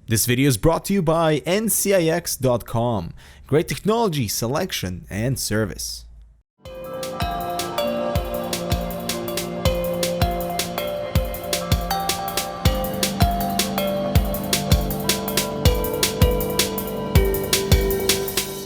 This video is brought to you by ncix.com. Great technology, selection, and service.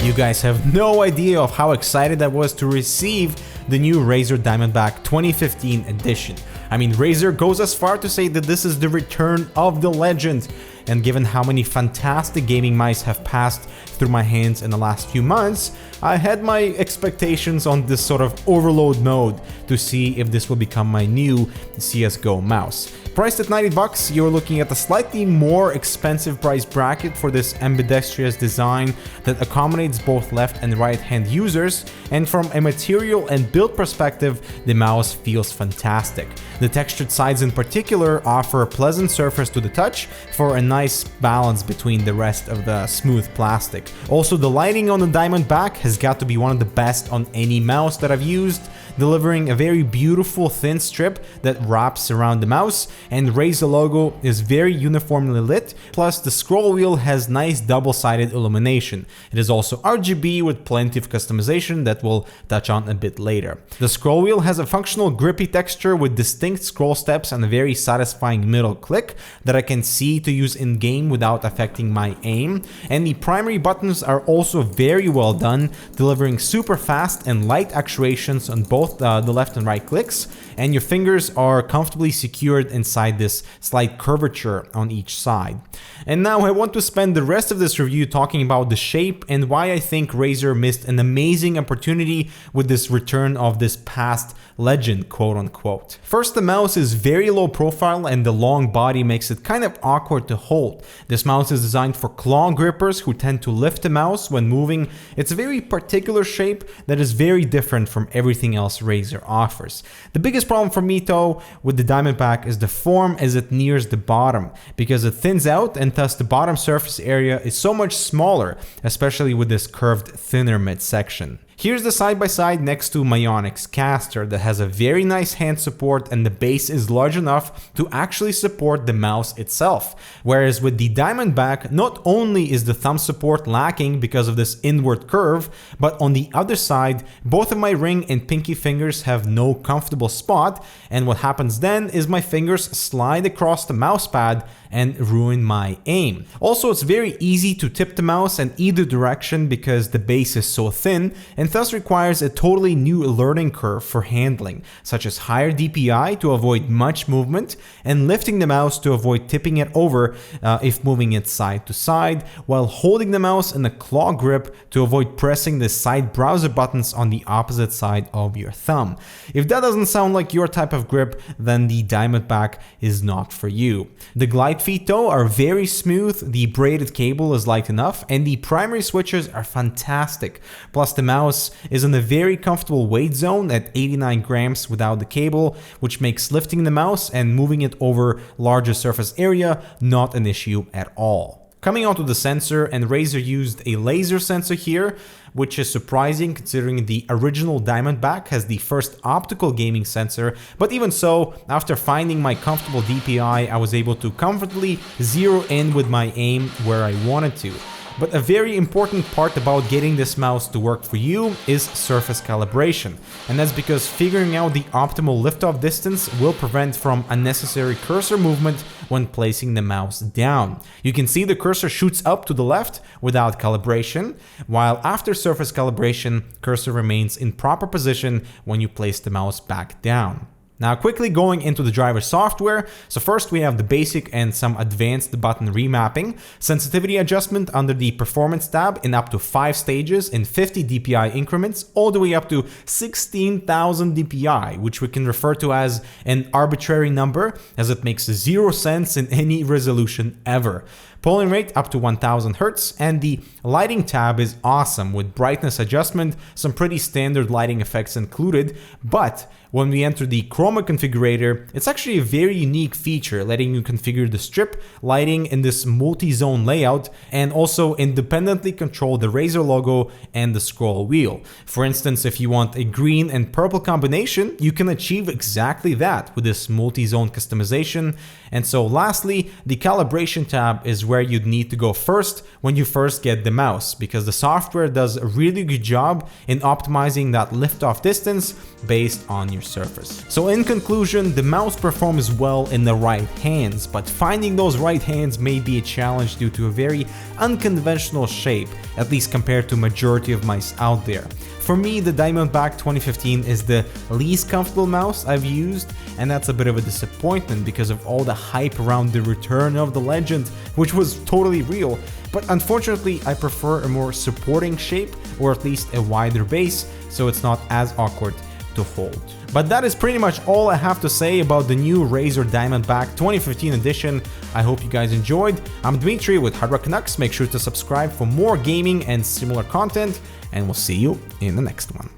You guys have no idea of how excited I was to receive the new Razer Diamondback 2015 edition. I mean, Razer goes as far to say that this is the return of the legend, and given how many fantastic gaming mice have passed through my hands in the last few months, I had my expectations on this sort of overload mode to see if this will become my new CSGO mouse. Priced at 90 bucks, you're looking at a slightly more expensive price bracket for this ambidextrous design that accommodates both left and right hand users, and from a material and build perspective, the mouse feels fantastic. The textured sides in particular offer a pleasant surface to the touch for a nice balance between the rest of the smooth plastic. Also, the lighting on the Diamondback has got to be one of the best on any mouse that I've used, delivering a very beautiful thin strip that wraps around the mouse, and Razer logo is very uniformly lit, plus the scroll wheel has nice double-sided illumination. It is also RGB with plenty of customization that we'll touch on a bit later. The scroll wheel has a functional grippy texture with distinct scroll steps and a very satisfying middle click that I can see to use in-game without affecting my aim, and the primary buttons are also very well done, delivering super fast and light actuations on both the left and right clicks, and your fingers are comfortably secured inside this slight curvature on each side. And now I want to spend the rest of this review talking about the shape and why I think Razer missed an amazing opportunity with this return of this past legend, quote unquote. First, the mouse is very low profile and the long body makes it kind of awkward to hold. This mouse is designed for claw grippers who tend to lift the mouse when moving. It's a very particular shape that is very different from everything else Razer offers. The biggest problem for me though with the Diamondback is the form as it nears the bottom, because it thins out and thus the bottom surface area is so much smaller, especially with this curved thinner midsection. Here's the side-by-side next to my Onyx caster that has a very nice hand support, and the base is large enough to actually support the mouse itself. Whereas with the Diamondback, not only is the thumb support lacking because of this inward curve, but on the other side, both of my ring and pinky fingers have no comfortable spot, and what happens then is my fingers slide across the mouse pad and ruin my aim. Also, it's very easy to tip the mouse in either direction because the base is so thin, and thus requires a totally new learning curve for handling, such as higher DPI to avoid much movement, and lifting the mouse to avoid tipping it over if moving it side to side, while holding the mouse in a claw grip to avoid pressing the side browser buttons on the opposite side of your thumb. If that doesn't sound like your type of grip, then the Diamondback is not for you. The glide feet though are very smooth, the braided cable is light enough, and the primary switches are fantastic. Plus the mouse is in a very comfortable weight zone at 89 grams without the cable, which makes lifting the mouse and moving it over larger surface area not an issue at all. Coming on to the sensor, and Razer used a laser sensor here, which is surprising considering the original Diamondback has the first optical gaming sensor, but even so, after finding my comfortable DPI, I was able to comfortably zero in with my aim where I wanted to. But a very important part about getting this mouse to work for you is surface calibration, and that's because figuring out the optimal liftoff distance will prevent from unnecessary cursor movement when placing the mouse down. You can see the cursor shoots up to the left without calibration, while after surface calibration, cursor remains in proper position when you place the mouse back down. Now, quickly going into the driver software. So first we have the basic and some advanced button remapping, sensitivity adjustment under the performance tab in up to 5 stages in 50 DPI increments, all the way up to 16,000 DPI, which we can refer to as an arbitrary number as it makes 0 sense in any resolution ever. Polling rate up to 1000 Hz, and the lighting tab is awesome with brightness adjustment, some pretty standard lighting effects included, but When we enter the chroma configurator, it's actually a very unique feature, letting you configure the strip lighting in this multi-zone layout and also independently control the Razer logo and the scroll wheel. For instance, if you want a green and purple combination, you can achieve exactly that with this multi-zone customization. And so lastly, the calibration tab is where you'd need to go first when you first get the mouse, because the software does a really good job in optimizing that lift-off distance based on your surface. So in conclusion, the mouse performs well in the right hands, but finding those right hands may be a challenge due to a very unconventional shape, at least compared to majority of mice out there. For me, the Diamondback 2015 is the least comfortable mouse I've used, and that's a bit of a disappointment because of all the hype around the return of the legend, which was totally real. But unfortunately, I prefer a more supporting shape, or at least a wider base, so it's not as awkward to hold. But that is pretty much all I have to say about the new Razer Diamondback 2015 edition. I hope you guys enjoyed. I'm Dmitry with Hard Rock Canucks. Make sure to subscribe for more gaming and similar content, and we'll see you in the next one.